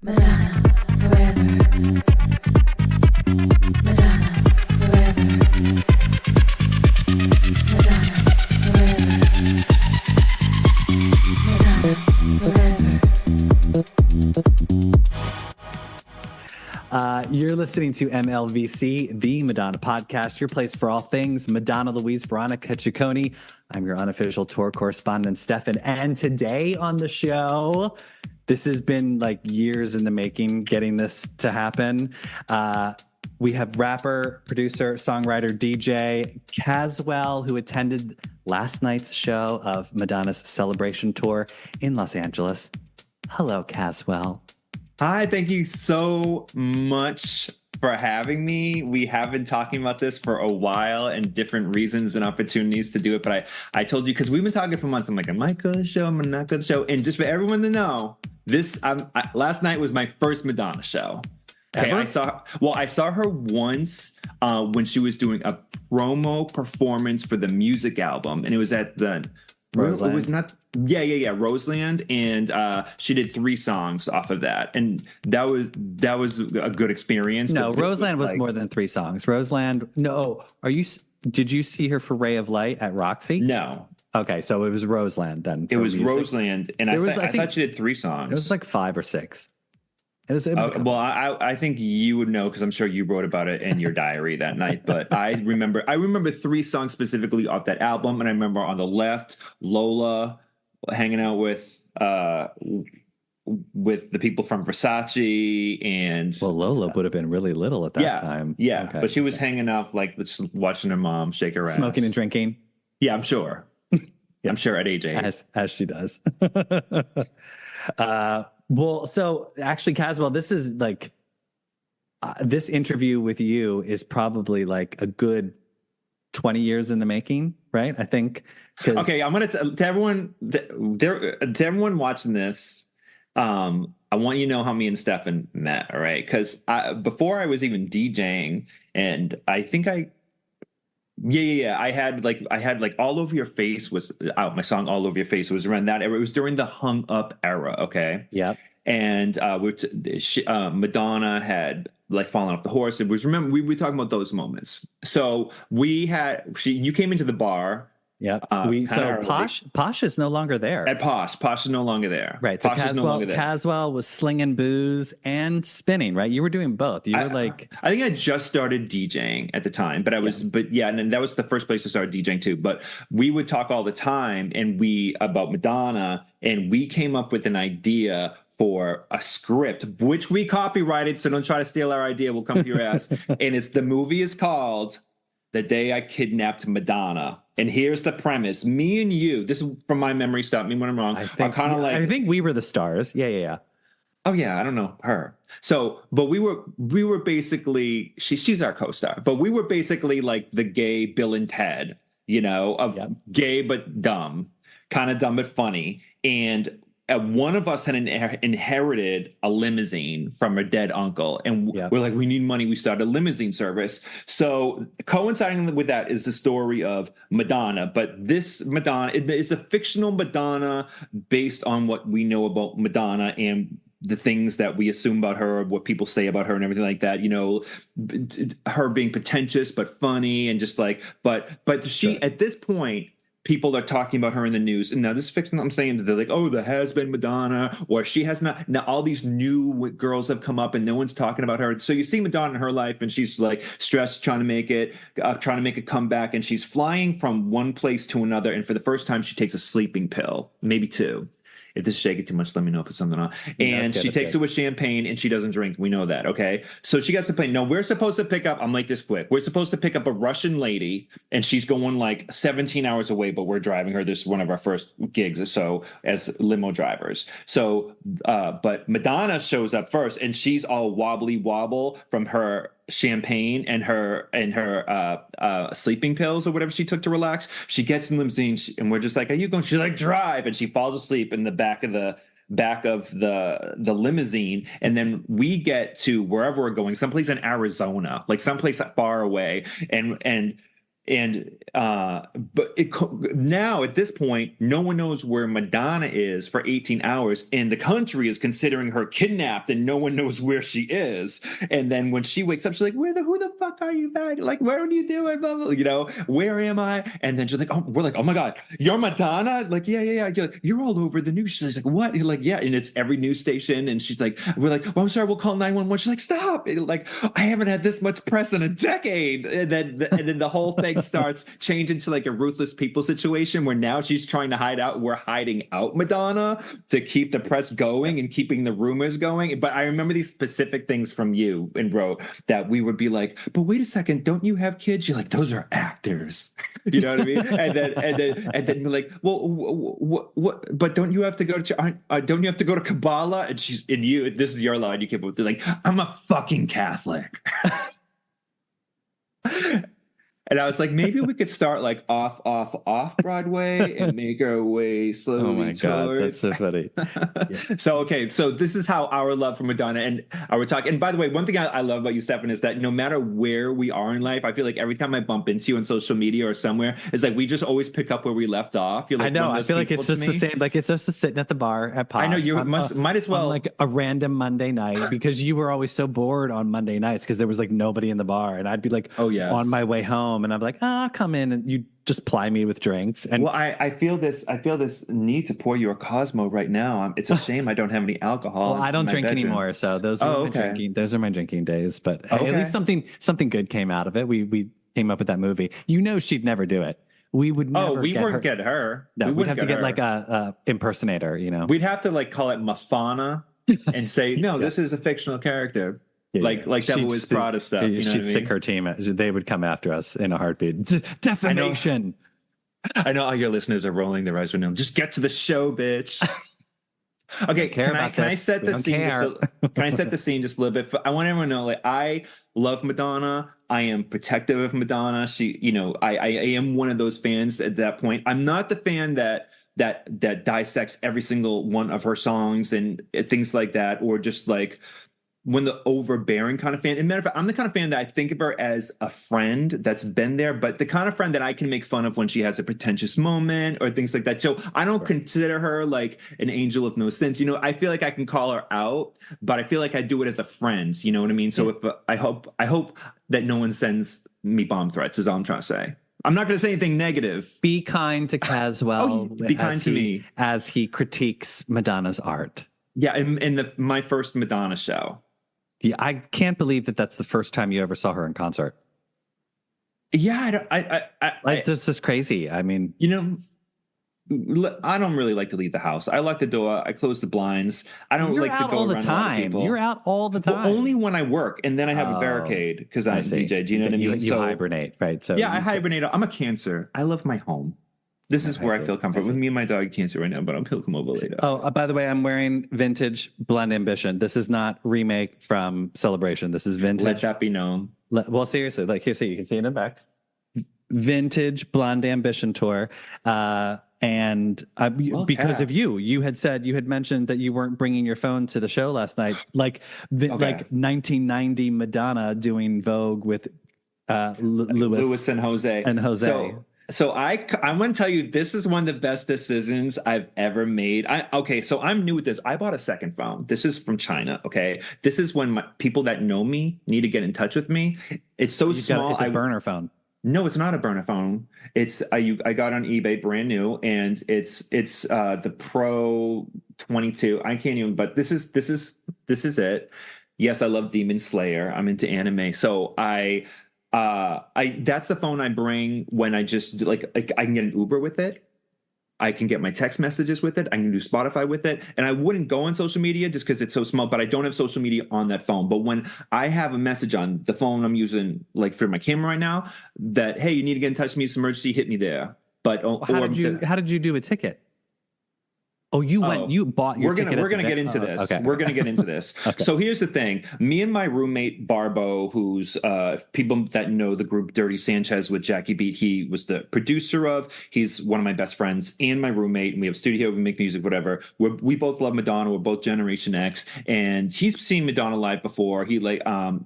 Madonna forever. Madonna forever. Madonna forever. Madonna forever. You're listening to MLVC, the Madonna podcast, your place for all things Madonna Louise Veronica Ciccone. I'm your unofficial tour correspondent, Stefan. And today on the show, this has been like years in the making, getting this to happen. We have rapper, producer, songwriter, DJ Cazwell, who attended last night's show of Madonna's celebration tour in Los Angeles. Hello, Cazwell. Hi, thank you so much for having me. We have been talking about this for a while and different reasons and opportunities to do it. But I told you, because we've been talking for months, I'm like, am I going to the show? Am I not going to the show? And just for everyone to know, last night was my first Madonna show. Okay, I saw her once when she was doing a promo performance for the music album. And it was at the... Roseland. It was not... Yeah, Roseland, and she did 3 songs off of that, and that was a good experience. No, Roseland was more than 3 songs. Roseland, no. Did you see her for Ray of Light at Roxy? No. Okay, so it was Roseland then. It was music. Roseland, and I thought she did 3 songs. It was like 5 or 6. It was well, I think you would know because I'm sure you wrote about it in your diary that night. But I remember 3 songs specifically off that album, and I remember on the left, Lola hanging out with the people from Versace, and Lola would have been really little at that time. Yeah, okay. But she was hanging out like just watching her mom shake her ass, smoking and drinking. Yeah, I'm sure. Yeah, I'm sure at age 8, as she does. Well, so actually, Cazwell, this is like this interview with you is probably like a good 20 years in the making, right? I think. Okay, I'm gonna to everyone watching this. I want you to know how me and Stefan met. All right, because before I was even DJing, and I think I had like All Over Your Face was out. My song All Over Your Face was around that era. It was during the Hung Up era. Okay. Yeah. And Madonna had like fallen off the horse. It was, remember, we were talking about those moments. So you came into the bar. Yeah. Posh is no longer there. At Posh is no longer there. Right. So Cazwell was slinging booze and spinning, right? You were doing both. You were like, I think I just started DJing at the time, but and then that was the first place to start DJing too. But we would talk all the time about Madonna, and we came up with an idea for a script, which we copyrighted. So don't try to steal our idea. We'll come for your ass. And the movie is called The Day I Kidnapped Madonna. And here's the premise. Me and you, this is from my memory, stop me when I'm wrong. I think we were the stars. Yeah. Oh yeah, I don't know her. So, but we were basically, she's our co-star, but we were basically like the gay Bill and Ted, gay but dumb, kind of dumb but funny. And one of us had inherited a limousine from a dead uncle, and we're like, we need money. We started a limousine service. So coinciding with that is the story of Madonna. But this Madonna is a fictional Madonna based on what we know about Madonna and the things that we assume about her, what people say about her and everything like that, her being pretentious but funny, and just like, but she, at this point, people are talking about her in the news. And now this is fiction. I'm saying they're like, oh, there has been Madonna, or she has not. Now all these new girls have come up and no one's talking about her. So you see Madonna in her life, and she's like stressed, trying to make a comeback. And she's flying from one place to another. And for the first time, she takes a sleeping pill, maybe 2. If this is shaking too much, let me know if it's something on. And she takes it with champagne, and she doesn't drink. We know that, okay? So she gets to plane. No, we're supposed to pick up, I'm like this quick. We're supposed to pick up a Russian lady, and she's going like 17 hours away, but we're driving her. This is one of our first gigs or so as limo drivers. So, but Madonna shows up first, and she's all wobbly wobble from her champagne and her sleeping pills or whatever she took to relax. She gets in the limousine, and we're just like, are you going? She's like, drive. And she falls asleep in the back of the limousine. And then we get to wherever we're going, someplace in Arizona, like someplace far away. And But now at this point, no one knows where Madonna is for 18 hours, and the country is considering her kidnapped, and no one knows where she is. And then when she wakes up, she's like, who the fuck are you back? Like, where are you doing? Blah, blah, you know, where am I? And then she's like, we're like, oh my God, you're Madonna? Like, yeah. You're, like, you're all over the news. She's like, what? And you're like, yeah. And it's every news station. And she's like, we're like, well, I'm sorry, we'll call 911. She's like, stop. And like, I haven't had this much press in a decade. And then the whole thing starts changing to like a ruthless people situation where now she's trying to hide out. We're hiding out Madonna to keep the press going and keeping the rumors going. But I remember these specific things from you and Bro that we would be like, but wait a second, don't you have kids? You're like, those are actors. You know what I mean? And then we're like, well, what? But don't you have to go to don't you have to go to Kabbalah? And this is your line. You came up with like, I'm a fucking Catholic. And I was like, maybe we could start like off Broadway and make our way slowly. Oh my God, that's so funny. Yeah. So this is how our love for Madonna and our talk. And by the way, one thing I love about you, Stefan, is that no matter where we are in life, I feel like every time I bump into you on social media or somewhere, it's like we just always pick up where we left off. You're like, I know. I feel like it's just the same. Like it's just sitting at the bar at Pop. I know you might as well on like a random Monday night because you were always so bored on Monday nights because there was like nobody in the bar, and I'd be like, oh yes, on my way home. And I'm like, come in, and you just ply me with drinks. And well, I feel this need to pour you a Cosmo right now. It's a shame I don't have any alcohol. Well, I don't drink bedroom anymore, so those are my drinking. Those are my drinking days. But hey, at least something good came out of it. We came up with that movie. You know, she'd never do it. We would never. Oh, we wouldn't get her. No, we'd have to get like a impersonator. You know, we'd have to like call it Mafana and say, no, this is a fictional character. Like Devil Wears Prada stuff. You know she'd sick her team. They would come after us in a heartbeat. Defamation. I know all your listeners are rolling their eyes right now. Just get to the show, bitch. Okay, can I set the scene? Can I set the scene just a little bit? I want everyone to know, like, I love Madonna. I am protective of Madonna. She, you know, I am one of those fans at that point. I'm not the fan that dissects every single one of her songs and things like that, or just like when the overbearing kind of fan. And matter of fact, I'm the kind of fan that I think of her as a friend that's been there, but the kind of friend that I can make fun of when she has a pretentious moment or things like that. So I don't consider her like an angel of no sins. You know, I feel like I can call her out, but I feel like I do it as a friend. You know what I mean? So if I hope that no one sends me bomb threats is all I'm trying to say. I'm not going to say anything negative. Be kind to Cazwell. Be kind to me as he critiques Madonna's art. Yeah, in my first Madonna show. Yeah, I can't believe that that's the first time you ever saw her in concert. Yeah, This is crazy. I mean, you know, I don't really like to leave the house. I lock the door. I close the blinds. I don't like to go all the around time. People. You're out all the time. Well, only when I work, and then I have a barricade because I'm a DJ. Do you know what I mean? You hibernate, right? So yeah, I hibernate. I'm a Cancer. I love my home. This is where I feel comfortable. With me and my dog Cancer right now, but he'll come over later. Oh, by the way, I'm wearing vintage Blonde Ambition. This is not remake from Celebration. This is vintage. Let that be known. Well, seriously, like here, see, you can see it in the back. Vintage Blonde Ambition tour. And because of you had mentioned that you weren't bringing your phone to the show last night, like 1990 Madonna doing Vogue with Lewis and Jose. So I want to tell you, this is one of the best decisions I've ever made. So I'm new with this. I bought a second phone. This is from China. Okay, this is when people that know me need to get in touch with me. It's so small. It's a burner phone. No, it's not a burner phone. It's I got on eBay brand new, and it's the Pro 22. I can't even. But this is it. Yes, I love Demon Slayer. I'm into anime, so that's the phone I bring when I just like I can get an Uber with it. I can get my text messages with it. I can do Spotify with it. And I wouldn't go on social media just because it's so small, but I don't have social media on that phone. But when I have a message on the phone I'm using, like for my camera right now, that, hey, you need to get in touch with me, it's an emergency, hit me there. But how did you do a ticket? Oh, you bought your ticket. We're gonna get into this. Okay. We're gonna get into this. Okay. So here's the thing. Me and my roommate Barbo, who's people that know the group Dirty Sanchez with Jackie Beat, he was the producer of. He's one of my best friends and my roommate. And we have a studio, we make music, whatever. We both love Madonna. We're both Generation X, and he's seen Madonna live before. He went on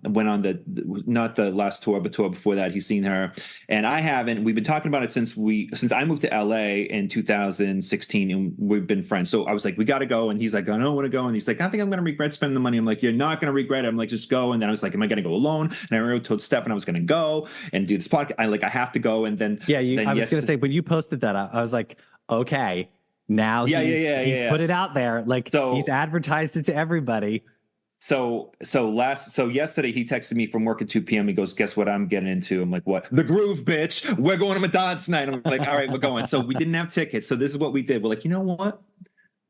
not the last tour, but tour before that. He's seen her, and I haven't. We've been talking about it since I moved to LA in 2016, and we've been friends. So I was like, we got to go. And he's like, I don't want to go. And he's like, I think I'm going to regret spending the money. I'm like, you're not going to regret it. I'm like, just go. And then I was like, am I going to go alone? And I remember told Stefan I was going to go and do this podcast. I have to go. And then, I was going to say, when you posted that, I was like, okay, now he's put it out there. Like he's advertised it to everybody. So yesterday he texted me from work at 2 p.m. He goes, guess what I'm getting into? I'm like, what? The Groove, bitch. We're going to Madonna tonight. I'm like, all right, we're going. So we didn't have tickets. So this is what we did. We're like, you know what?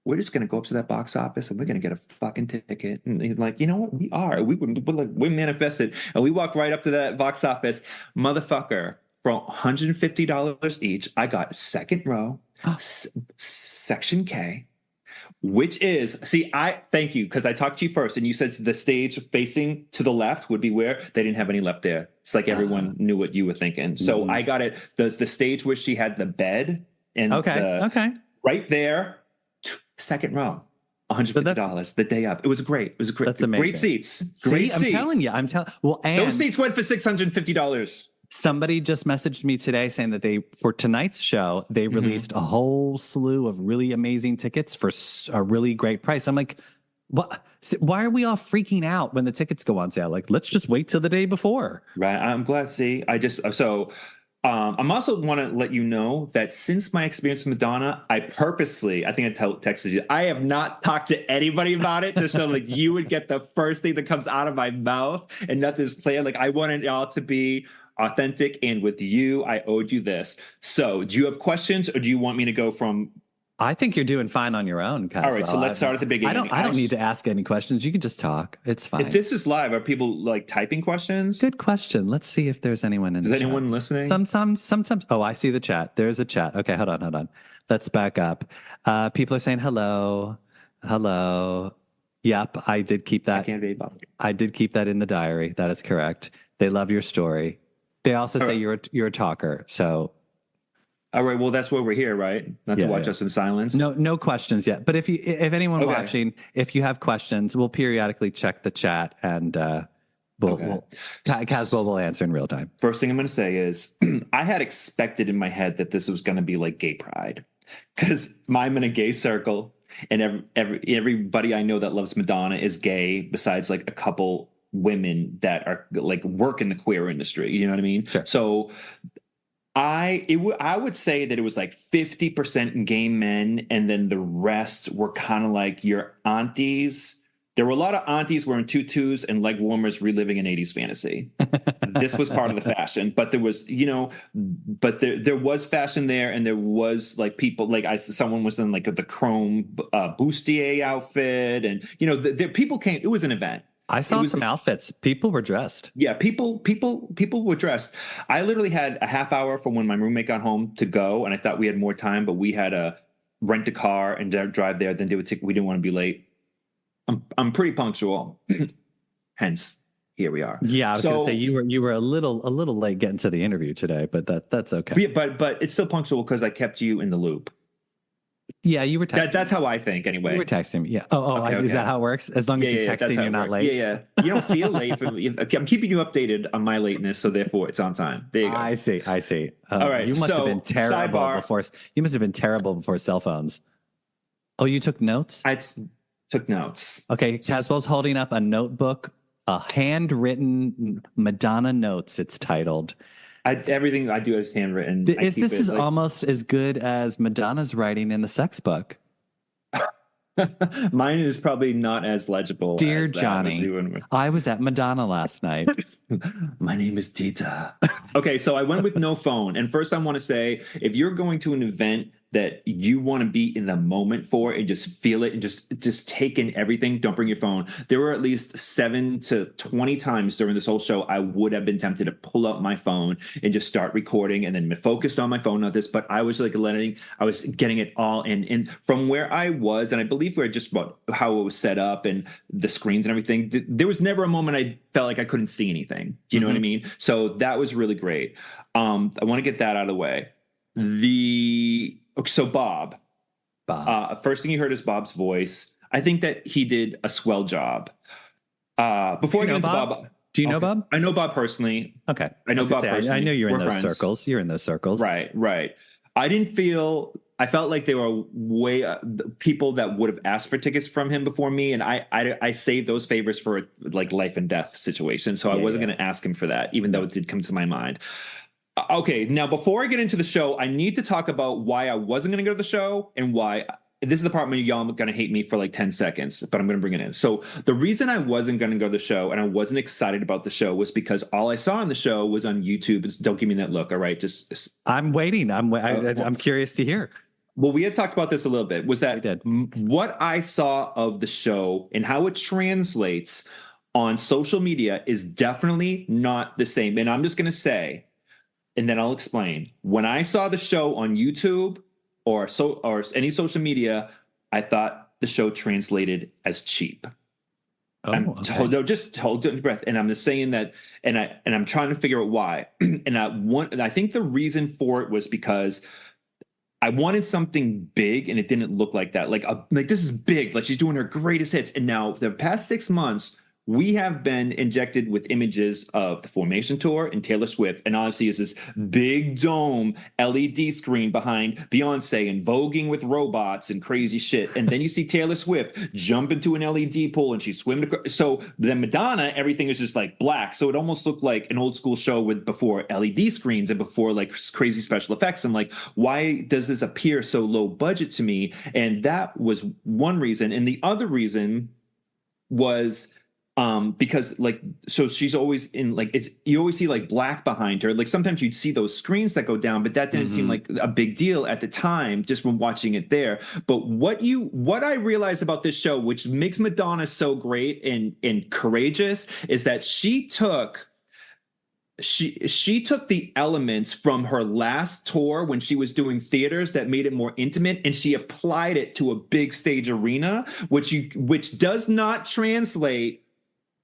We're just going to go up to that box office and we're going to get a fucking ticket. And he's like, you know what? We manifested. And we walked right up to that box office. Motherfucker, for $150 each, I got second row, section K. Which is, thank you, because I talked to you first, and you said the stage facing to the left would be where they didn't have any left there. It's like everyone knew what you were thinking. So I got it, the stage where she had the bed and right there, second row, $150 the day up. It was great. It was great. That's amazing. Great seats. I'm telling you. Well, and those seats went for $650. Somebody just messaged me today saying that for tonight's show, they released a whole slew of really amazing tickets for a really great price. I'm like, what? Why are we all freaking out when the tickets go on sale? Like, let's just wait till the day before. Right. I'm glad. I'm also want to let you know that since my experience with Madonna, I think I texted you, I have not talked to anybody about it just so like you would get the first thing that comes out of my mouth and nothing's planned. Like I wanted y'all to be authentic, and with you, I owed you this. So do you have questions or do you want me to go from... I think you're doing fine on your own, Cazwell. All right, so let's start at the beginning. I don't need to ask any questions. You can just talk. It's fine. If this is live, are people like typing questions? Good question. Let's see if there's anyone in the chat. Is anyone listening? Sometimes. Oh, I see the chat. There's a chat. Okay, hold on. Let's back up. People are saying hello. Yep, I did keep that. I did keep that in the diary. That is correct. They love your story. They also say you're a talker. So... All right. Well, that's why we're here, right? Not to watch us in silence. No questions yet. But if anyone watching, if you have questions, we'll periodically check the chat and Cazwell will answer in real time. First thing I'm going to say is I had expected in my head that this was going to be like gay pride because I'm in a gay circle and everybody I know that loves Madonna is gay besides like a couple women that are like work in the queer industry. You know what I mean? Sure. So I would say that it was like 50% gay men, and then the rest were kind of like your aunties. There were a lot of aunties wearing tutus and leg warmers reliving an 80s fantasy. This was part of the fashion, but there was, there was fashion there, and there was like people like someone was in like the chrome bustier outfit, and people came. It was an event. I saw some outfits. People were dressed. Yeah, people were dressed. I literally had a half hour from when my roommate got home to go, and I thought we had more time, but we had to rent a car and drive there, then do a ticket. We didn't want to be late. I'm pretty punctual, hence here we are. Yeah, I was going to say you were a little late getting to the interview today, but that's okay. But it's still punctual because I kept you in the loop. Yeah, you were texting. That's how I think, anyway. You were texting me. Yeah. Okay. Is that how it works? As long as you're texting, you're not late. Yeah. You don't feel late. I'm keeping you updated on my lateness, so therefore it's on time. There you go. I see. All right. You must have been terrible before. You must have been terrible before cell phones. Oh, you took notes? I took notes. Okay. Cazwell's holding up a notebook, a handwritten Madonna notes. It's titled. Everything I do is handwritten. This is almost as good as Madonna's writing in the sex book. Mine is probably not as legible. Dear Johnny, I was at Madonna last night. My name is Tita. Okay, so I went with no phone. And first I want to say, if you're going to an event that you want to be in the moment for and just feel it and just take in everything. Don't bring your phone. There were at least 7 to 20 times during this whole show I would have been tempted to pull up my phone and just start recording and then focused on my phone on this, but I was like I was getting it all in. And from where I was, and I believe we're just about how it was set up and the screens and everything, there was never a moment I felt like I couldn't see anything. Do you know what I mean? So that was really great. I want to get that out of the way. So Bob. First thing you heard is Bob's voice. I think that he did a swell job. Before I get into Bob, do you know Bob? I know Bob personally. Okay, I know Bob personally. I know you're in We're those friends. circles. You're in those circles, Right. I felt like they were people that would have asked for tickets from him before me, and I saved those favors for like life and death situation. So I wasn't going to ask him for that, even though it did come to my mind. Okay, now before I get into the show, I need to talk about why I wasn't going to go to the show and why. This is the part where y'all are going to hate me for like 10 seconds, but I'm going to bring it in. So the reason I wasn't going to go to the show and I wasn't excited about the show was because all I saw on the show was on YouTube. Don't give me that look. All right. I'm waiting. I'm curious to hear. Well, we had talked about this a little bit, was that what I saw of the show and how it translates on social media is definitely not the same. And I'm just going to say, and then I'll explain. When I saw the show on YouTube or any social media, I thought the show translated as cheap. Just hold your breath. And I'm just saying that, and I'm trying to figure out why. And I think the reason for it was because I wanted something big, and it didn't look like that. Like this is big. Like she's doing her greatest hits. And now the past 6 months, we have been injected with images of the Formation Tour and Taylor Swift. And obviously is this big dome LED screen behind Beyonce and voguing with robots and crazy shit. And then you see Taylor Swift jump into an LED pool and she swim. So then Madonna, everything is just like black. So it almost looked like an old school show with before LED screens and before like crazy special effects. I'm like, why does this appear so low budget to me? And that was one reason. And the other reason was because like, so she's always in like, you always see like black behind her. Like sometimes you'd see those screens that go down, but that didn't seem like a big deal at the time, just from watching it there. But what I realized about this show, which makes Madonna so great and courageous, is that she took the elements from her last tour when she was doing theaters that made it more intimate, and she applied it to a big stage arena, which does not translate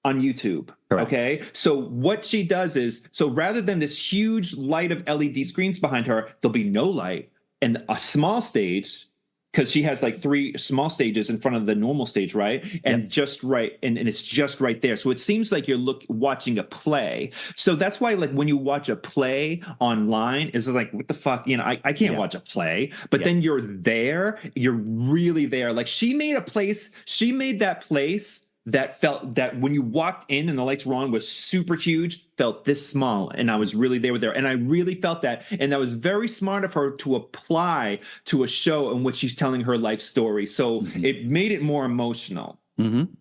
on YouTube. Correct. Okay. So what she does is, so rather than this huge light of LED screens behind her, there'll be no light and a small stage, because she has like 3 small stages in front of the normal stage, right? And just right, and it's just right there. So it seems like you're watching a play. So that's why, like, when you watch a play online, it's like, what the fuck? You know, I can't watch a play, but then you're there, you're really there. Like she made that place that felt that when you walked in and the lights were on was super huge, felt this small. And I was really there with her. And I really felt that. And that was very smart of her to apply to a show in which she's telling her life story. So it made it more emotional.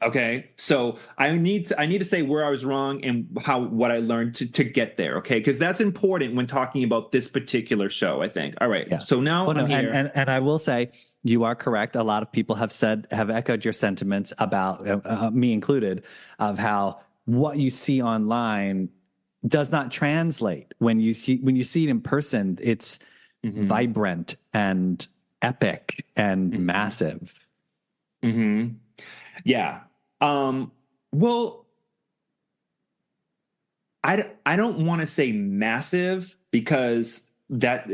Okay. So I need to say where I was wrong and what I learned to get there. Okay. Because that's important when talking about this particular show, I think. All right. Yeah. So now I'm here. And I will say you are correct. A lot of people have echoed your sentiments about me included, of how what you see online does not translate when you see it in person. It's vibrant and epic and massive. Yeah. Well, I don't want to say massive, because that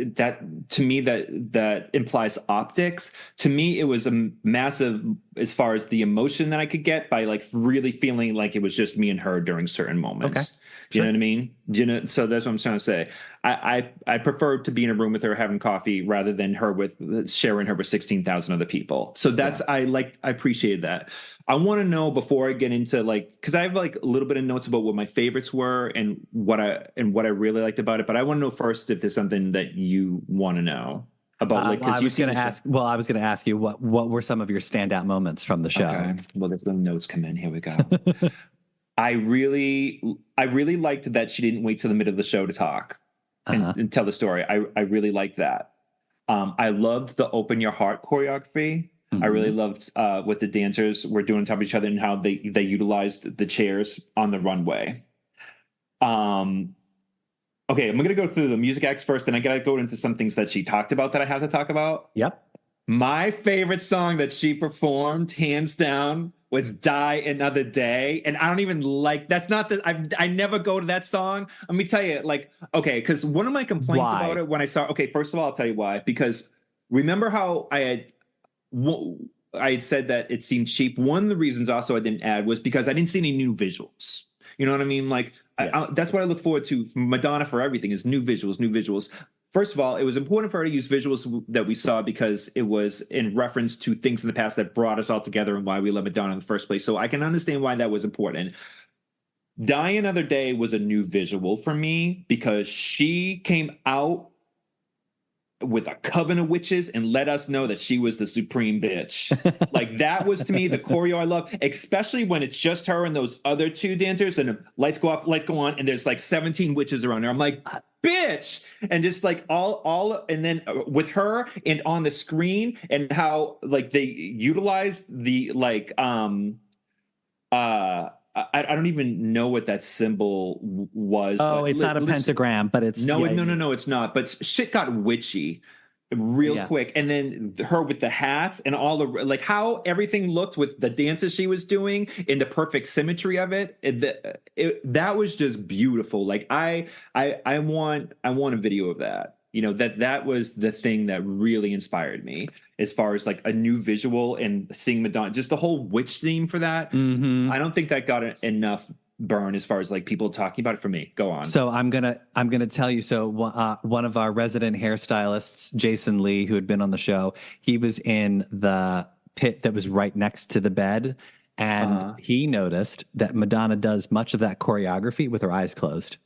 to me that implies optics. To me, it was a massive as far as the emotion that I could get by like really feeling like it was just me and her during certain moments. Okay. Do you know what I mean? So that's what I'm trying to say. I prefer to be in a room with her having coffee rather than sharing her with 16,000 other people. So that's, I appreciate that. I want to know before I get into because I have like a little bit of notes about what my favorites were and what I really liked about it. But I want to know first if there's something that you want to know about. I was going to ask you what were some of your standout moments from the show? Okay. Well, the notes come in. Here we go. I really liked that she didn't wait till the middle of the show to talk and tell the story. I really liked that. I loved the Open Your Heart choreography. I really loved what the dancers were doing on top of each other and how they utilized the chairs on the runway. Okay, I'm going to go through the music acts first, and I got to go into some things that she talked about that I have to talk about. Yep. My favorite song that she performed, hands down, was Die Another Day. And I don't even like, that's not the, I never go to that song. Let me tell you, like, okay, because one of my complaints Why? about it when I saw, okay, first of all, I'll tell you why. Because remember how I had said that it seemed cheap. One of the reasons also I didn't add was because I didn't see any new visuals. You know what I mean? Like, Yes. that's what I look forward to from Madonna for everything is new visuals, new visuals. First of all, it was important for her to use visuals that we saw because it was in reference to things in the past that brought us all together and why we love Madonna in the first place. So I can understand why that was important. Die Another Day was a new visual for me because she came out with a coven of witches and let us know that she was the supreme bitch. Like that was to me the choreo I love, especially when it's just her and those other two dancers and lights go off, lights go on, and there's like 17 witches around her. I'm like, bitch, and just like all, and then with her and on the screen and how like they utilized the like I don't even know what that symbol was. Oh, it's not a pentagram, but it's no, it's not. But shit got witchy real quick, and then her with the hats and all the like how everything looked with the dances she was doing in the perfect symmetry of it. That was just beautiful. Like I want a video of that. You know, that was the thing that really inspired me as far as like a new visual and seeing Madonna, just the whole witch theme for that. I don't think that got enough burn as far as like people talking about it for me. Go on. So I'm gonna tell you. So one of our resident hairstylists, Jason Lee, who had been on the show, he was in the pit that was right next to the bed, and he noticed that Madonna does much of that choreography with her eyes closed.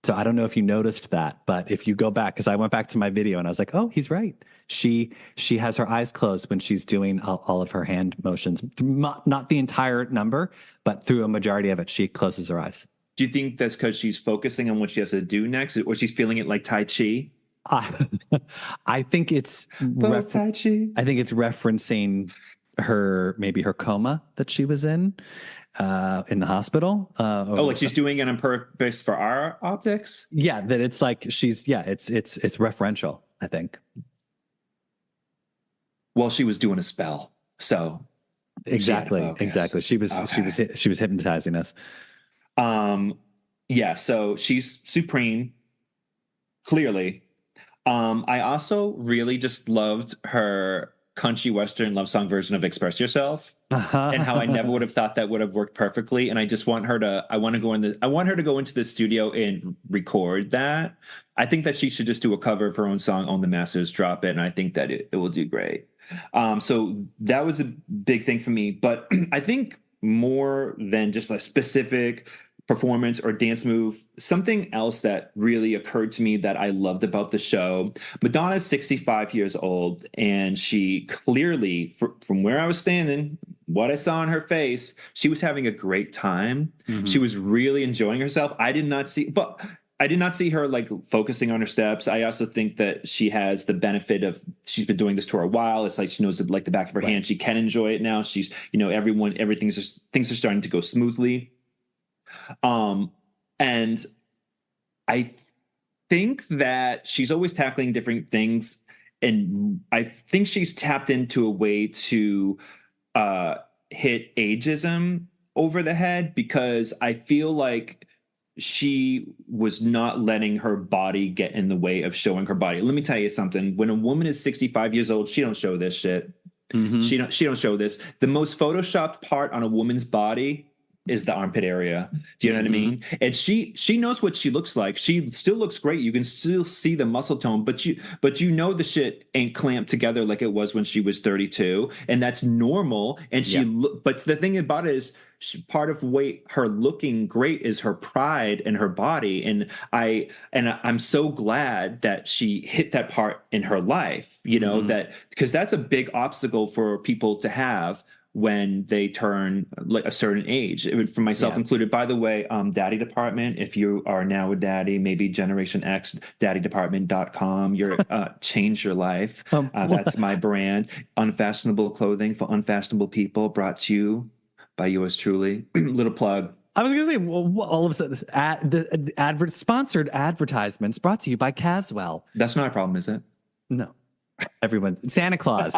So I don't know if you noticed that, but if you go back, because I went back to my video and I was like, oh, he's right. She has her eyes closed when she's doing all of her hand motions. Not the entire number, but through a majority of it, she closes her eyes. Do you think that's because she's focusing on what she has to do next, or she's feeling it like Tai Chi? I think it's Tai Chi. I think it's referencing maybe her coma that she was in the hospital. Like she's doing it on purpose for our optics? Yeah, that it's like it's referential, I think. Well, she was doing a spell. So exactly. She was hypnotizing us. Yeah, so she's supreme, clearly. I also really just loved her country western love song version of Express Yourself, and how I never would have thought that would have worked perfectly. And I just want her to go into the studio and record that. I think that she should just do a cover of her own song, Own the Masters, drop it, and I think that it will do great. So that was a big thing for me. But I think more than just a specific performance or dance move, something else that really occurred to me that I loved about the show, Madonna's 65 years old, and she clearly, from where I was standing, what I saw on her face, she was having a great time. Mm-hmm. She was really enjoying herself. I did not see her like focusing on her steps. I also think that she has the benefit of, she's been doing this tour a while. It's like she knows it like the back of her hand. She can enjoy it now. She's, things are starting to go smoothly. And I think that she's always tackling different things, and I think she's tapped into a way to hit ageism over the head, because I feel like she was not letting her body get in the way of showing her body. Let me tell you something. When a woman is 65 years old, she don't show this shit. Mm-hmm. She don't show this. The most photoshopped part on a woman's body is the armpit area. Do you know what I mean? And she knows what she looks like. She still looks great. You can still see the muscle tone, but you know the shit ain't clamped together like it was when she was 32, and that's normal. And but the thing about it is, part of her looking great is her pride in her body, and I'm so glad that she hit that part in her life. You know, that because that's a big obstacle for people to have when they turn like a certain age. It would, for myself included. By the way, Daddy Department, if you are now a daddy, maybe Generation X, daddydepartment.com, you're change your life. That's my brand. Unfashionable clothing for unfashionable people, brought to you by yours truly. Little plug. I was going to say, well, all of a sudden, sponsored advertisements brought to you by Cazwell. That's not a problem, is it? No. Everyone, Santa Claus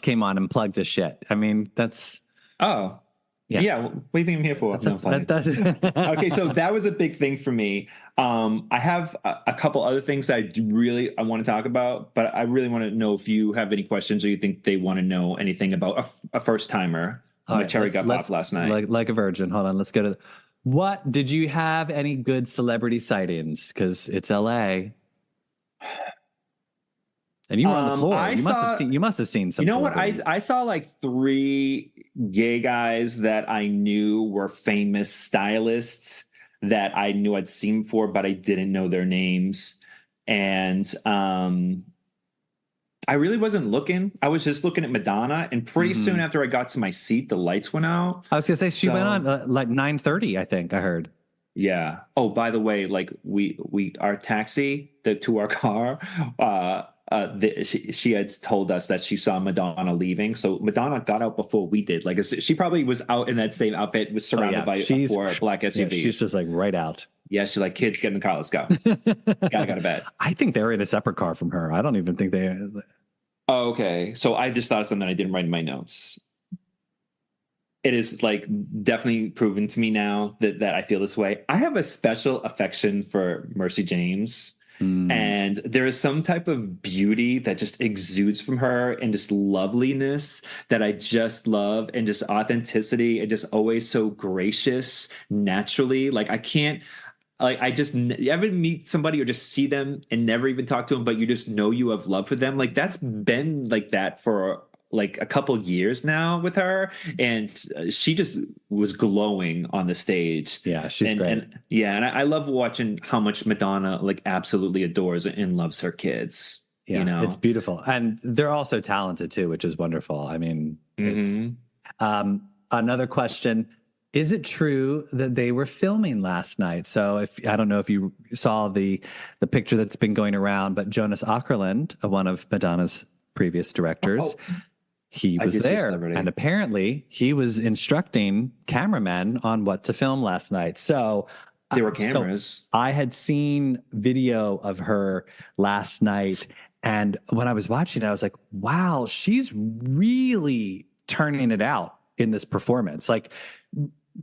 came on and plugged his shit. I mean, that's yeah. What do you think I'm here for? Okay, so that was a big thing for me. I have a couple other things that I want to talk about, but I really want to know if you have any questions or you think they want to know anything about a first timer. My cherry got popped last night, like a virgin. Hold on, let's go to. What did you have any good celebrity sightings? Because it's LA. And you were on the floor. You must have seen some. You know what? I saw like 3 gay guys that I knew were famous stylists that I knew I'd seen before, but I didn't know their names. And I really wasn't looking. I was just looking at Madonna, and pretty soon after I got to my seat, the lights went out. I was gonna say she went on like 9:30. I think I heard. Yeah. Oh, by the way, like we our taxi to our car. She had told us that she saw Madonna leaving, so Madonna got out before we did. Like she probably was out in that same outfit, was surrounded by 4 black SUVs. Yeah, she's just like right out. Yeah, she's like, kids, get in the car, let's go. Gotta go to bed. I think they're in a separate car from her. I don't even think they. Oh, okay, so I just thought of something I didn't write in my notes. It is like definitely proven to me now that I feel this way. I have a special affection for Mercy James. And there is some type of beauty that just exudes from her and just loveliness that I just love, and just authenticity, and just always so gracious naturally. Like I can't, like you ever meet somebody or just see them and never even talk to them, but you just know you have love for them. Like that's been like that for like a couple years now with her, and she just was glowing on the stage. Yeah, she's great. And I love watching how much Madonna like absolutely adores and loves her kids. Yeah, you know? It's beautiful, and they're also talented too, which is wonderful. I mean, it's another question. Is it true that they were filming last night? So I don't know if you saw the picture that's been going around, but Jonas Åkerlund, one of Madonna's previous directors, he was there, and apparently he was instructing cameramen on what to film last night. So there were cameras. So I had seen video of her last night, and when I was watching it, I was like, wow, she's really turning it out in this performance. Like,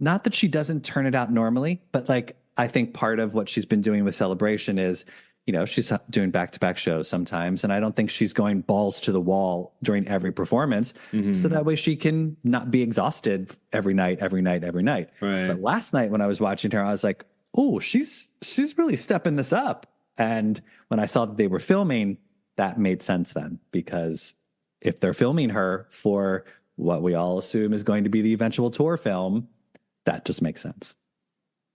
not that she doesn't turn it out normally, but like, I think part of what she's been doing with Celebration is, you know, she's doing back-to-back shows sometimes, and I don't think she's going balls to the wall during every performance, so that way she can not be exhausted every night. Right. But last night when I was watching her, I was like, oh, she's really stepping this up. And when I saw that they were filming, that made sense then, because if they're filming her for what we all assume is going to be the eventual tour film, that just makes sense.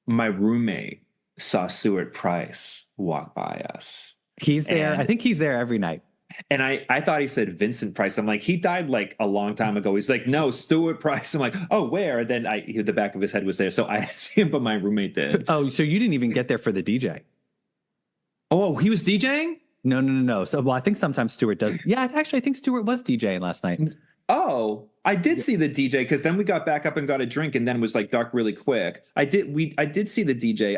My roommate saw Stuart Price walk by us. He's there. I think he's there every night. And I thought he said Vincent Price. I'm like, he died like a long time ago. He's like, no, Stuart Price. I'm like, oh, where? And then the back of his head was there. So I didn't see him, but my roommate did. Oh, so you didn't even get there for the DJ? Oh, he was DJing? No. So, well, I think sometimes Stuart does. Yeah, actually, I think Stuart was DJing last night. Oh, I did see the DJ, because then we got back up and got a drink, and then it was like dark really quick. I did see the DJ.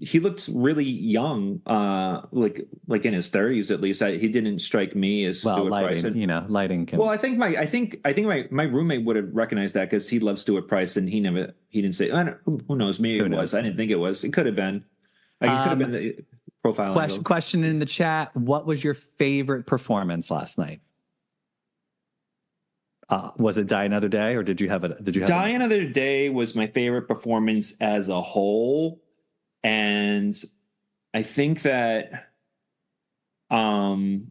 He looked really young, like in his 30s at least. He didn't strike me as Stuart lighting, Price. Lighting can. Well, I think my roommate would have recognized that, because he loves Stuart Price, and he didn't say. Who knows? Maybe it was. I didn't think it was. It could have been. It could have been the profile. Question in the chat: what was your favorite performance last night? Was it Die Another Day, or did you have it? Die Another Day was my favorite performance as a whole, and I think that, I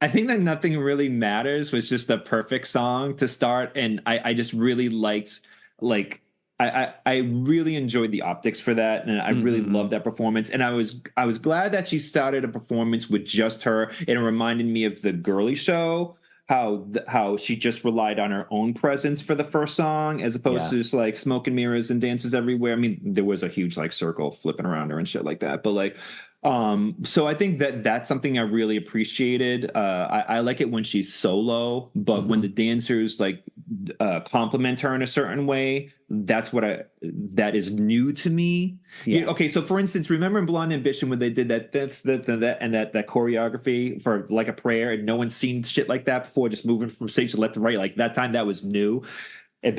think that Nothing Really Matters was just the perfect song to start, and I just really liked like I really enjoyed the optics for that, and I really loved that performance. And I was glad that she started a performance with just her, and it reminded me of the Girly Show, how she just relied on her own presence for the first song, as opposed to just like smoke and mirrors and dances everywhere. I mean, there was a huge like circle flipping around her and shit like that, but like. So I think that that's something I really appreciated. I like it when she's solo, but when the dancers like compliment her in a certain way, that is new to me. Yeah. Okay, so for instance, remember in Blonde Ambition when they did that choreography for like a prayer, and no one's seen shit like that before, just moving from stage to left to right. Like that time, that was new. And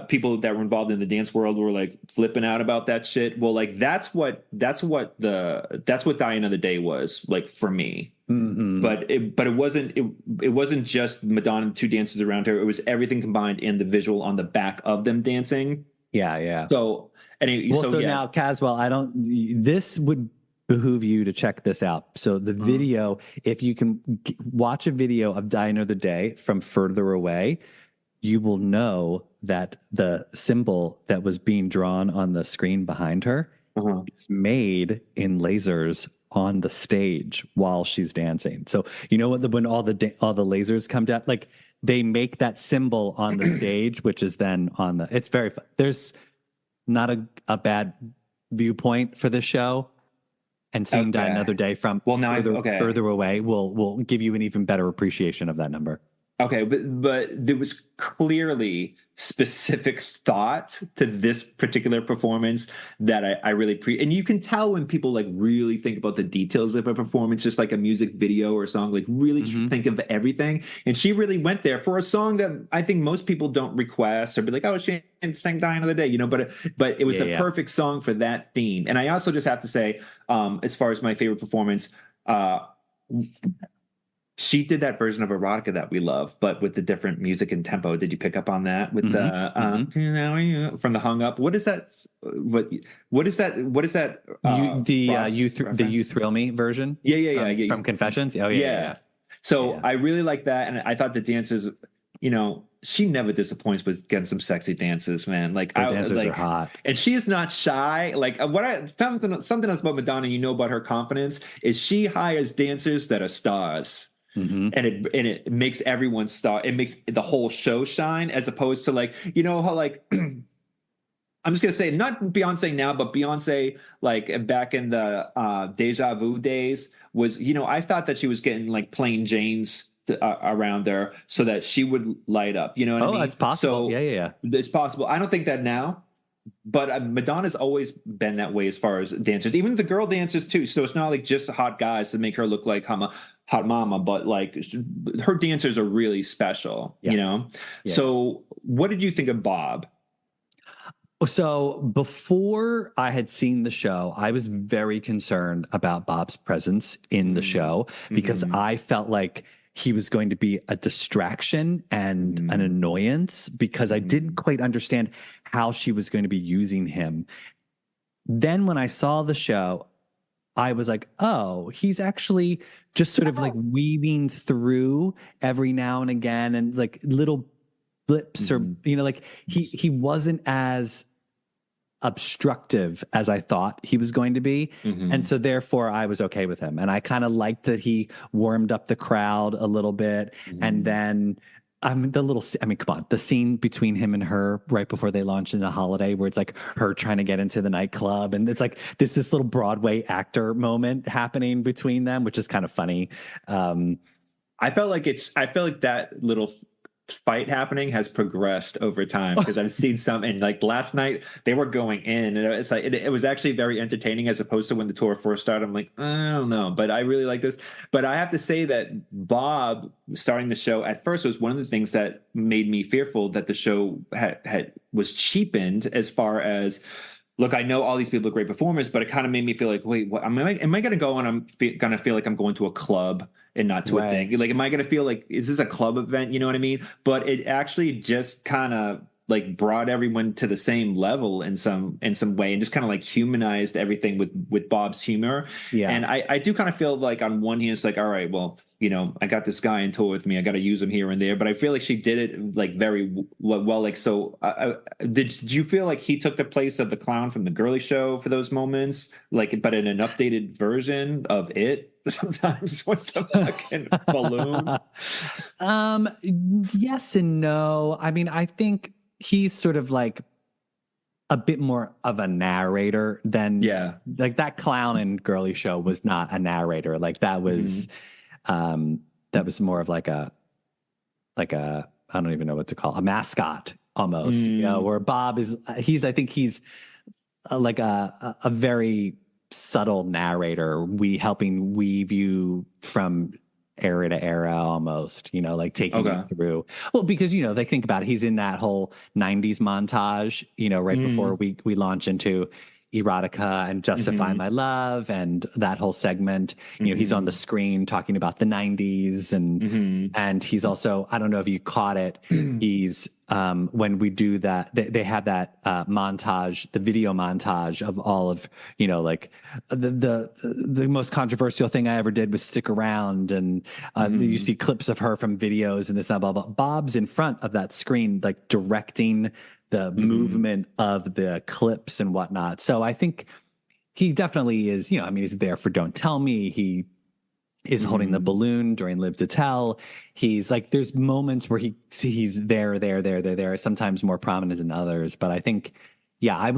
people that were involved in the dance world were like flipping out about that shit. Well, like that's what Die Another Day was like for me. But it wasn't just Madonna and two dancers around her. It was everything combined in the visual on the back of them dancing. Yeah. So now Cazwell, this would behoove you to check this out. So the video, if you can watch a video of Die Another Day from further away, you will know that the symbol that was being drawn on the screen behind her is made in lasers on the stage while she's dancing. So you know what? When all the lasers come down, like they make that symbol on the stage, which is then on the. It's very fun. There's not a bad viewpoint for this show, and seeing Die Another Day from further away will give you an even better appreciation of that number. Okay, but there was clearly specific thought to this particular performance that I really and you can tell when people like really think about the details of a performance, just like a music video or a song, like really think of everything. And she really went there for a song that I think most people don't request or be like, oh, she sang Die Another Day, but it was a perfect song for that theme. And I also just have to say, as far as my favorite performance, she did that version of Erotica that we love, but with the different music and tempo. Did you pick up on that with the from the Hung Up? What is that? What is that? What is that? You Thrill Me version? Yeah. From Confessions? Oh yeah. So I really like that, and I thought the dances, she never disappoints with getting some sexy dances, man. Like her dancers are hot, and she is not shy. Like what I found something else about Madonna, about her confidence, is she hires dancers that are stars. And it makes everyone star. It makes the whole show shine, as opposed to like, how like I'm just gonna say not Beyonce now, but Beyonce like back in the Deja Vu days was, I thought that she was getting like plain Janes around her so that she would light up. You know what I mean? That's possible. So yeah. It's possible. I don't think that now. But Madonna's always been that way as far as dancers, even the girl dancers too. So it's not like just hot guys to make her look like hot mama, but like her dancers are really special, Yeah. So what did you think of Bob? So before I had seen the show, I was very concerned about Bob's presence in the show because I felt like he was going to be a distraction and an annoyance because I didn't quite understand how she was going to be using him. Then when I saw the show, I was like, oh, he's actually just sort of like weaving through every now and again and like little blips or, like he wasn't as obstructive as I thought he was going to be. And so therefore I was okay with him. And I kind of liked that he warmed up the crowd a little bit. And then come on, the scene between him and her right before they launch into Holiday, where it's like her trying to get into the nightclub. And it's like this little Broadway actor moment happening between them, which is kind of funny. I feel like that little fight happening has progressed over time because I've seen some, and like last night they were going in, and it's like it was actually very entertaining as opposed to when the tour first started. I'm like, I don't know, but I really like this. But I have to say that Bob starting the show at first was one of the things that made me fearful that the show was cheapened as far as, look, I know all these people are great performers, but it kind of made me feel like, wait, what am I going to go and I'm going to feel like I'm going to a club and not to a thing? Like, am I going to feel like, is this a club event? You know what I mean? But it actually just kind of like brought everyone to the same level in some way, and just kind of like humanized everything with Bob's humor. Yeah. And I do kind of feel like on one hand it's like, all right, well, I got this guy in tour with me, I got to use him here and there, but I feel like she did it like very well. Like, so did you feel like he took the place of the clown from the Girly Show for those moments, like, but in an updated version of it? Sometimes with the fucking balloon. Yes and no. I mean, I think he's sort of like a bit more of a narrator than like that clown in Girly Show was not a narrator. Like that was more of like a I don't even know what to call a mascot almost, where Bob I think he's like a very subtle narrator, helping weave you from era to era almost, like taking you through. Well, because, they think about it, he's in that whole 90s montage, right before we launch into Erotica and Justify My Love and that whole segment. He's on the screen talking about the 90s and he's also, I don't know if you caught it, he's when we do that, they have that montage, the video montage of all of, like the most controversial thing I ever did was Stick Around, and you see clips of her from videos and this and blah, blah, blah. Bob's in front of that screen, like directing the movement of the clips and whatnot. So I think he definitely is, he's there for Don't Tell Me. He is holding the balloon during Live to Tell. He's like, there's moments where he's there, sometimes more prominent than others. But I think, I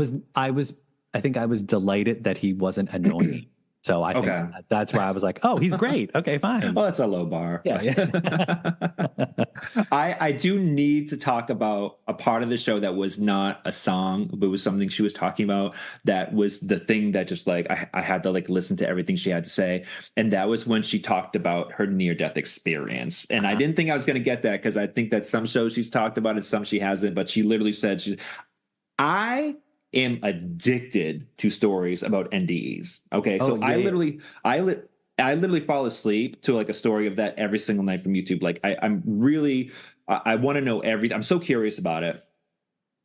think I was delighted that he wasn't annoying. So I think that's why I was like, oh, he's great. Okay, fine. Well, that's a low bar. Yeah. I do need to talk about a part of the show that was not a song, but was something she was talking about. That was the thing that just like, I had to like listen to everything she had to say. And that was when she talked about her near-death experience. And I didn't think I was going to get that, because I think that some shows she's talked about it, some she hasn't. But she literally said, I am addicted to stories about NDEs. Okay. So I literally fall asleep to like a story of that every single night from YouTube. Like I'm really, I want to know everything. I'm so curious about it.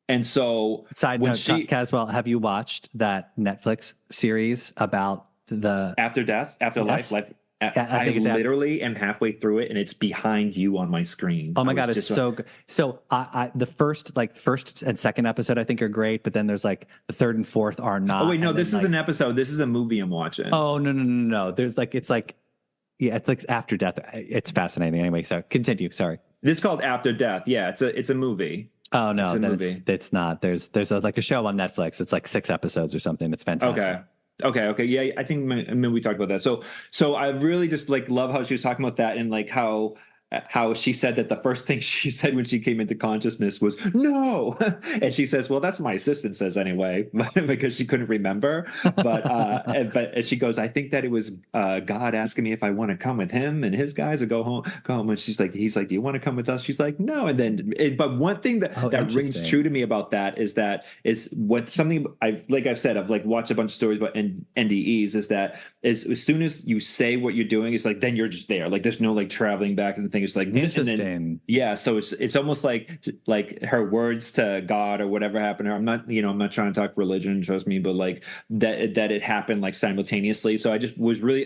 And so side note, Cazwell, have you watched that Netflix series about the After Death, After Yes. Life? I think I literally am halfway through it, and it's behind you on my screen. Oh my God, it's so good. So the first and second episode I think are great, but then there's like the third and fourth are not. Oh wait, no, this is an episode. This is a movie I'm watching. Oh no. There's like it's like After Death. It's fascinating anyway. So continue. Sorry. This is called After Death. Yeah, it's a movie. Oh no, it's not. There's like a show on Netflix. It's like 6 episodes or something. It's fantastic. Okay. Yeah, I think maybe we talked about that. So I really just like love how she was talking about that, and like how she said that the first thing she said when she came into consciousness was no. And she says, well, that's what my assistant says anyway, because she couldn't remember. But she goes, I think that it was God asking me if I want to come with him and his guys to go home. And he's like, do you want to come with us? She's like, no. And then, but one thing that rings true to me about that is something I've said, I've like watched a bunch of stories about NDEs, is that as soon as you say what you're doing, it's like, then you're just there. Like there's no like traveling back and the thing. It's like interesting. So it's almost like her words to God or whatever happened to her. I'm not trying to talk religion, trust me, but like that it happened like simultaneously. So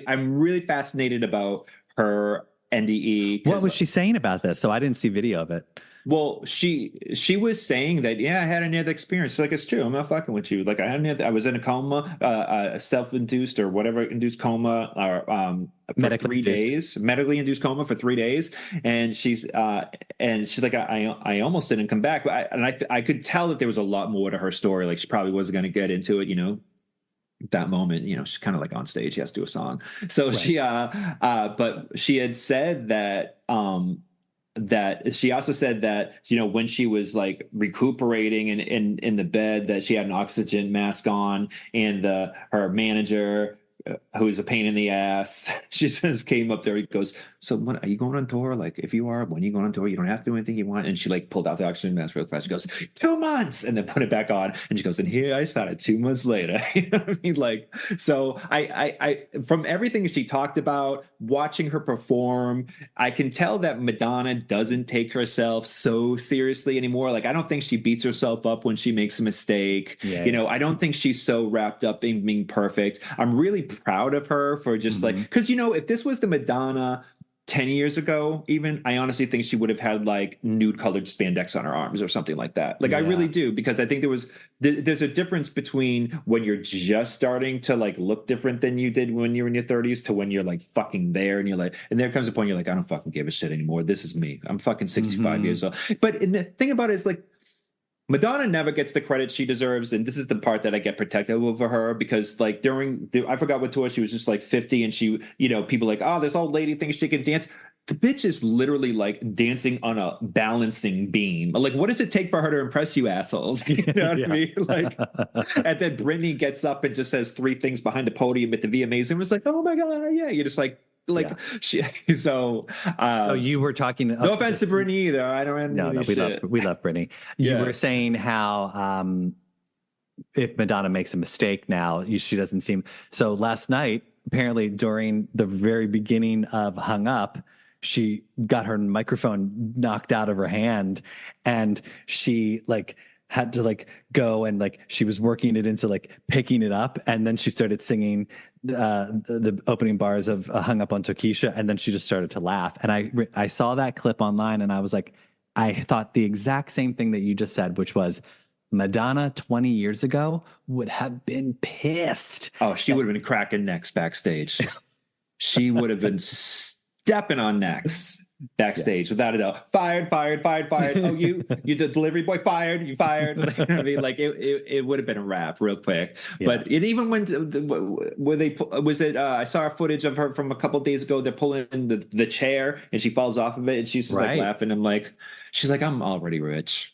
I'm really fascinated about her NDE. What was she saying about this? So I didn't see video of it. Well, she was saying that, I had a near-death experience. She's like, it's true. I'm not fucking with you. Like I was in a coma, a self-induced or whatever induced coma, or for 3 days, medically induced coma for 3 days. And she's like, I almost didn't come back, but I could tell that there was a lot more to her story. Like she probably wasn't going to get into it, that moment, she's kind of like on stage, she has to do a song. So right. But she had said that she also said that, when she was like recuperating in the bed, that she had an oxygen mask on, and her manager, who's a pain in the ass, she says, came up there, he goes, so when are you going on tour? Like, if you are, when are you going on tour? You don't have to do anything you want. And she like pulled out the oxygen mask real fast. She goes, 2 months, and then put it back on. And she goes, and here I started 2 months later. You know what I mean? Like, so I from everything she talked about, watching her perform, I can tell that Madonna doesn't take herself so seriously anymore. Like, I don't think she beats herself up when she makes a mistake. Yeah, you know, I don't think she's so wrapped up in being perfect. I'm really proud of her for just like, because, you know, if this was the Madonna 10 years ago, even, I honestly think she would have had like nude colored spandex on her arms or something like that. Like, I really do, because I think there's a difference between when you're just starting to like look different than you did when you're in your 30s to when you're like fucking there, and you're like, and there comes a point you're like, I don't fucking give a shit anymore. This is me. I'm fucking 65 years old. But the thing about it is, like, Madonna never gets the credit she deserves, and this is the part that I get protective over her, because like I forgot what tour, she was just like 50, and she, you know, people like, oh, this old lady thinks she can dance. The bitch is literally like dancing on a balancing beam. Like, what does it take for her to impress you assholes? You know what I mean? Like, and then Britney gets up and just says 3 things behind the podium at the VMAs and was like, oh my God, yeah. You're just like she. So you were talking. No offense to Britney either. I don't. No, we love Britney. You were saying how if Madonna makes a mistake now, she doesn't seem. So last night, apparently during the very beginning of Hung Up, she got her microphone knocked out of her hand, and she like had to like go and like she was working it into like picking it up, and then she started singing the opening bars of Hung Up on Tokisha, and then she just started to laugh. And I saw that clip online, and I was like, I thought the exact same thing that you just said, which was Madonna 20 years ago would have been pissed. Oh, she would have been cracking necks backstage. She would have been stepping on necks backstage without a doubt. Fired. Oh, you the delivery boy, fired. You fired. You know what I mean, like it would have been a wrap real quick. Yeah. But it even went where they was it. I saw footage of her from a couple of days ago. They're pulling the chair, and she falls off of it, and she's just like laughing. She's like, I'm already rich.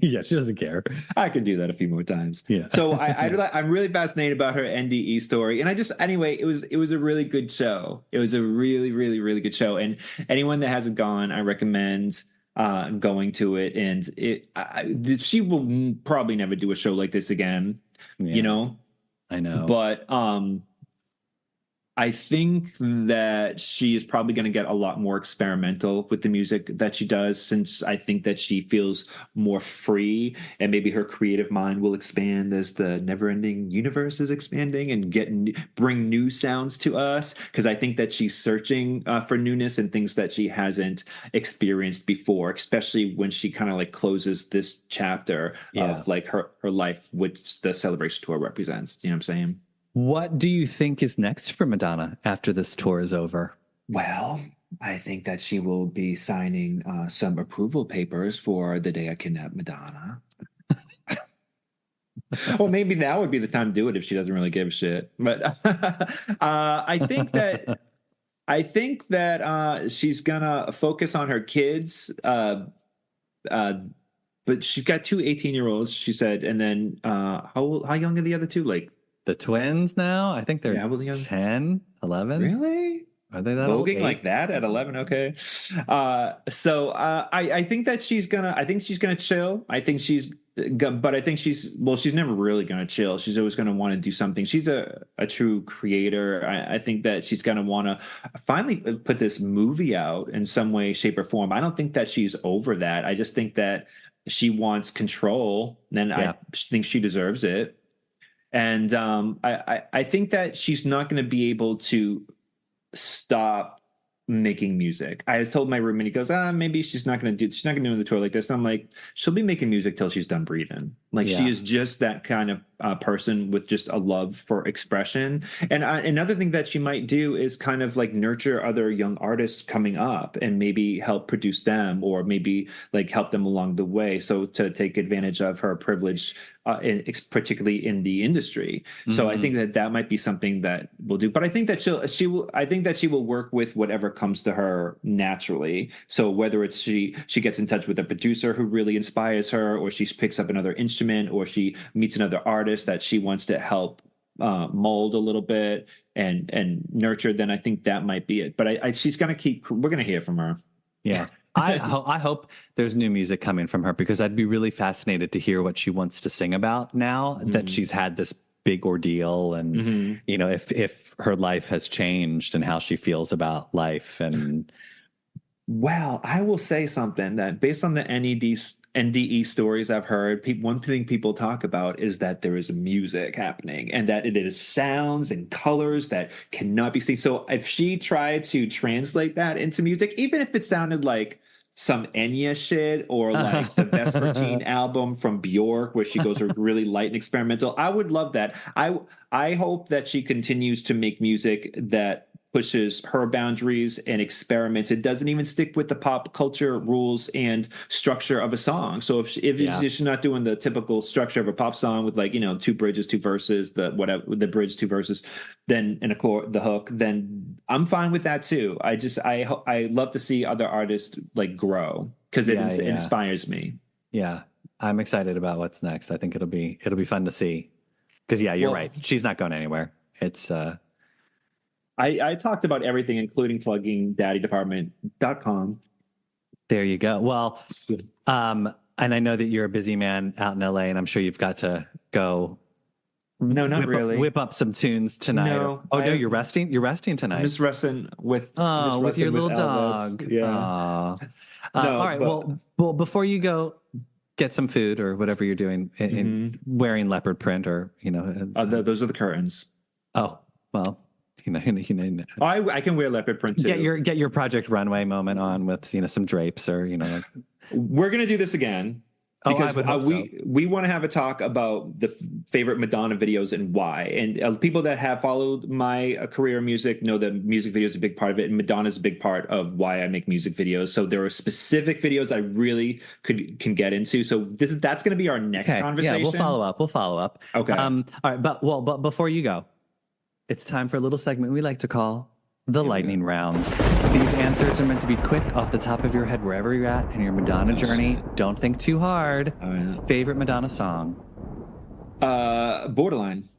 Yeah, she doesn't care. I could do that a few more times. Yeah. So I'm really fascinated about her NDE story, and it was a really good show. It was a really, really, really good show, and anyone that hasn't gone, I recommend going to it. And she will probably never do a show like this again. Yeah. You know, I know, but I think that she is probably going to get a lot more experimental with the music that she does, since I think that she feels more free, and maybe her creative mind will expand as the never-ending universe is expanding, and bring new sounds to us. Because I think that she's searching for newness and things that she hasn't experienced before, especially when she kind of like closes this chapter of like her life, which the Celebration tour represents. You know what I'm saying? What do you think is next for Madonna after this tour is over? Well, I think that she will be signing some approval papers for The Day I Kidnapped Madonna. Well, maybe now would be the time to do it if she doesn't really give a shit. But I think that she's gonna focus on her kids. But she's got 2 18-year-olds, she said, and then how young are the other two? Like the twins now? I think they're 10, 11. Really? Are they that voguing like that at 11? Okay. So I think that she's gonna chill. But I think she's never really going to chill. She's always going to want to do something. She's a true creator. I think that she's going to want to finally put this movie out in some way, shape, or form. I don't think that she's over that. I just think that she wants control, and I think she deserves it. And I think that she's not going to be able to stop making music. I told my roommate, he goes, maybe she's not going to do the tour like this. And I'm like, she'll be making music till she's done breathing. Like she is just that kind of person with just a love for expression. And another thing that she might do is kind of like nurture other young artists coming up and maybe help produce them, or maybe like help them along the way. So to take advantage of her privilege, particularly in the industry. So I think that might be something that we'll do. But I think that she will work with whatever comes to her naturally. So whether it's she gets in touch with a producer who really inspires her, or she picks up another instrument, or she meets another artist that she wants to help mold a little bit and nurture, then I think that might be it. But she's gonna we're gonna hear from her. Yeah. I hope there's new music coming from her, because I'd be really fascinated to hear what she wants to sing about now that she's had this big ordeal, and you know, if her life has changed and how she feels about life. And well, I will say something that based on the NDE stories I've heard, one thing people talk about is that there is music happening and that it is sounds and colors that cannot be seen. So if she tried to translate that into music, even if it sounded like some Enya shit or like the Vespertine album from Bjork, where she goes really light and experimental, I would love that. I hope that she continues to make music that pushes her boundaries and experiments. It doesn't even stick with the pop culture rules and structure of a song. So if she's not doing the typical structure of a pop song with, like, you know, 2 bridges, 2 verses, the bridge, 2 verses, then and a chord, the hook, then I'm fine with that too. I love to see other artists like grow, because it inspires me. Yeah, I'm excited about what's next. I think it'll be fun to see, because you're right. She's not going anywhere. It's I talked about everything, including plugging daddydepartment.com. There you go. Well, and I know that you're a busy man out in LA, and I'm sure you've got to go. No, not really. Whip up some tunes tonight. No, no, you're resting. You're resting tonight. I'm just resting with your little Elvis. dog. Yeah. All right. Well, before you go get some food or whatever you're doing, in wearing leopard print, or those are the curtains. Oh well. I can wear leopard print too. Get your Project Runway moment on with some drapes, or like. We're gonna do this again because we want to have a talk about the favorite Madonna videos and why. And people that have followed my career in music know that music video is a big part of it, and Madonna is a big part of why I make music videos. So there are specific videos I really can get into. So that's going to be our next conversation. Yeah, we'll follow up. Okay. All right, but before you go, it's time for a little segment we like to call the lightning round. These answers are meant to be quick, off the top of your head, wherever you're at in your Madonna journey. Don't think too hard. Oh, yeah. Favorite Madonna song? Borderline.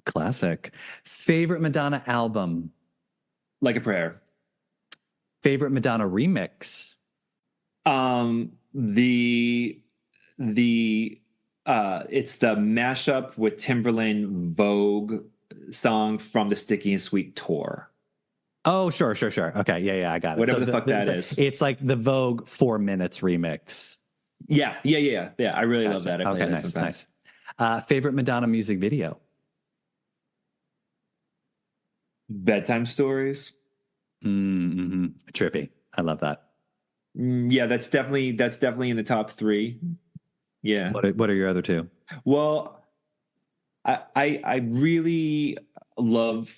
Classic. Favorite Madonna album? Like a Prayer. Favorite Madonna remix? It's the mashup with Timberland Vogue song from the Sticky and Sweet tour. Oh, sure. Okay, yeah, I got it. Whatever the fuck that is. It's like the Vogue 4 minutes remix. Yeah. I really love that. I play that sometimes. Nice. Favorite Madonna music video? Bedtime Stories. Trippy. I love that. Yeah, that's definitely in the top 3. Yeah. What are your other 2? Well, I really love.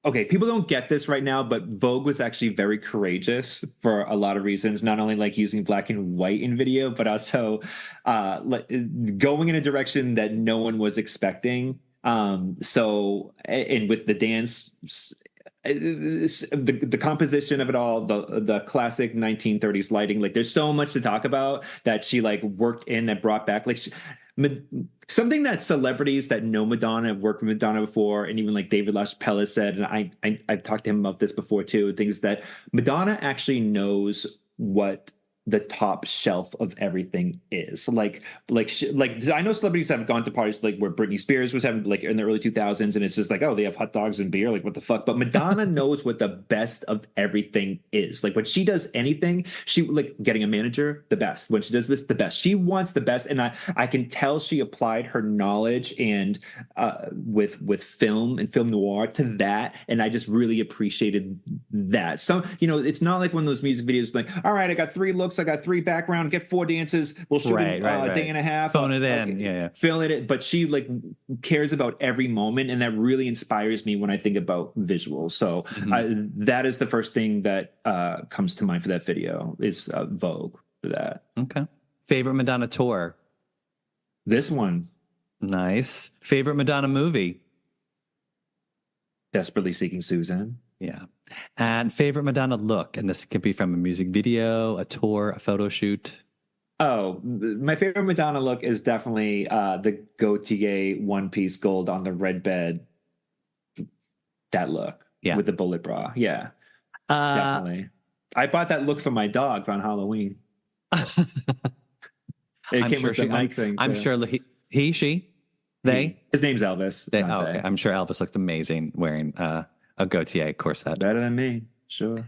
Okay, people don't get this right now, but Vogue was actually very courageous for a lot of reasons. Not only like using black and white in video, but also going in a direction that no one was expecting. So, and with the dance, the composition of it all, the classic 1930s lighting, like there's so much to talk about that she like worked in and brought back. Like something that celebrities that know Madonna, have worked with Madonna before, and even like David LaChapelle said, and I've talked to him about this before too, things that Madonna actually knows what the top shelf of everything is. Like I know celebrities have gone to parties like where Britney Spears was having like in the early 2000s, and it's just like, oh, they have hot dogs and beer, like what the fuck. But Madonna knows what the best of everything is. Like when she does anything, she like getting a manager, the best. When she does this, the best. She wants the best, and I can tell she applied her knowledge and with film and film noir to that, and I just really appreciated that. So it's not like one of those music videos like, all right, I got 3 looks, I got 3 background, get 4 dances, we'll shoot a day and a half, phone it in. Okay. Yeah, fill it in. But she like cares about every moment, and that really inspires me when I think about visuals. So that is the first thing that comes to mind for that video is Vogue for that. Okay. Favorite Madonna tour? This one. Nice. Favorite Madonna movie? Desperately Seeking Susan. Yeah. And favorite Madonna look? And this could be from a music video, a tour, a photo shoot. Oh, my favorite Madonna look is definitely the Gaultier one piece gold on the red bed. That look, Yeah. with the bullet bra. Yeah, Uh, definitely. I bought that look for my dog on Halloween. It I'm came sure with the mic thing. I'm too. sure she, they, His name's Elvis. they. Not Oh, they. okay. I'm sure Elvis looked amazing wearing a Gaultier corset. Better than me, sure.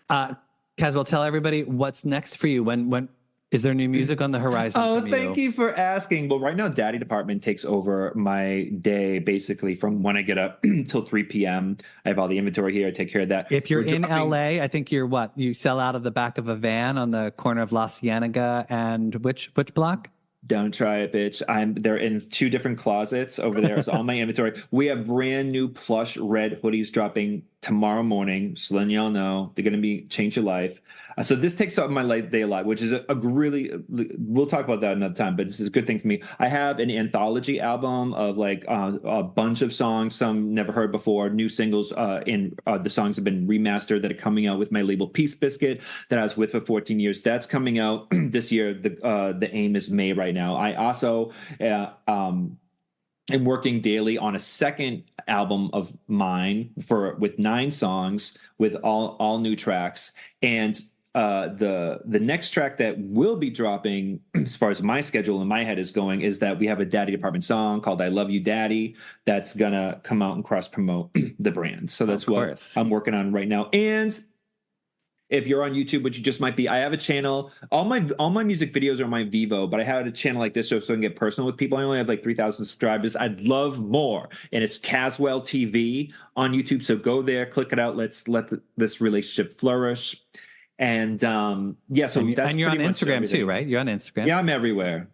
Cazwell, tell everybody what's next for you. When is there new music on the horizon? Oh, from thank you for asking. Well, right now, Daddy Department takes over my day basically from when I get up till 3 p.m. I have all the inventory here. I take care of that. If you're We're in dropping- LA, I think you're what? You sell out of the back of a van on the corner of La Cienega and which block? Don't try it, bitch. They're in 2 different closets over there. It's all my inventory. We have brand new plush red hoodies dropping tomorrow morning. So letting y'all know they're going to change your life. So this takes up my day a lot, which is a really, we'll talk about that another time, but this is a good thing for me. I have an anthology album of like a bunch of songs, some never heard before, new singles, and the songs have been remastered that are coming out with my label Peace Biscuit that I was with for 14 years. That's coming out this year. The aim is May right now. I also, am working daily on a second album of mine with 9 songs with all new tracks. And the next track that will be dropping, as far as my schedule in my head is going, is that we have a Daddy Department song called "I Love You, Daddy" that's gonna come out and cross promote the brand. So that's what I'm working on right now. And if you're on YouTube, which you just might be, I have a channel. All my music videos are on my Vivo, but I had a channel like this so I can get personal with people. I only have like 3,000 subscribers. I'd love more, and it's Cazwell TV on YouTube. So go there, click it out. Let's let this relationship flourish. And yeah, so that's and you're on pretty much Instagram everything. too, right? You're on Instagram. Yeah, I'm everywhere.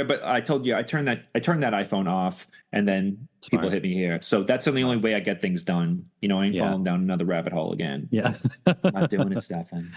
But I told you I turned that iPhone off, and then people hit me here. So that's the only way I get things done. You know, I ain't falling down another rabbit hole again. Yeah. Not doing it, Stefan.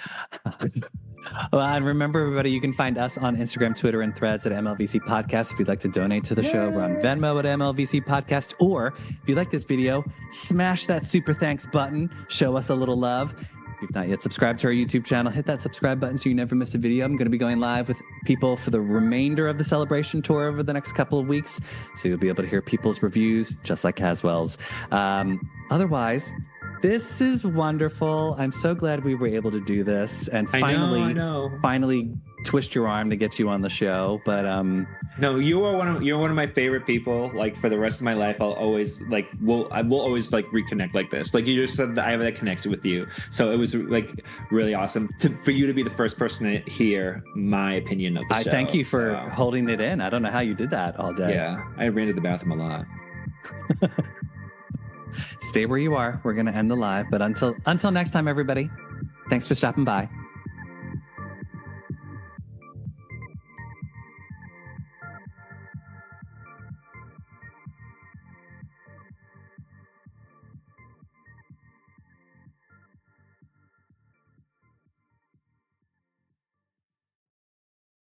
Well, and remember, everybody, you can find us on Instagram, Twitter, and Threads at MLVC Podcast. If you'd like to donate to the show, we're on Venmo at MLVC Podcast. Or if you like this video, smash that super thanks button. Show us a little love. If you've not yet subscribed to our YouTube channel, hit that subscribe button so you never miss a video. I'm going to be going live with people for the remainder of the celebration tour over the next couple of weeks. So you'll be able to hear people's reviews, just like Cazwell's. Otherwise, this is wonderful. I'm so glad we were able to do this and finally twist your arm to get you on the show. But no, you're one of my favorite people. Like for the rest of my life, I'll always I will always reconnect like this. Like you just said that I have that connection with you. So it was like really awesome for you to be the first person to hear my opinion of the show. I thank you for holding it in. I don't know how you did that all day. Yeah, I ran to the bathroom a lot. Stay where you are. We're going to end the live. But until next time, everybody, thanks for stopping by.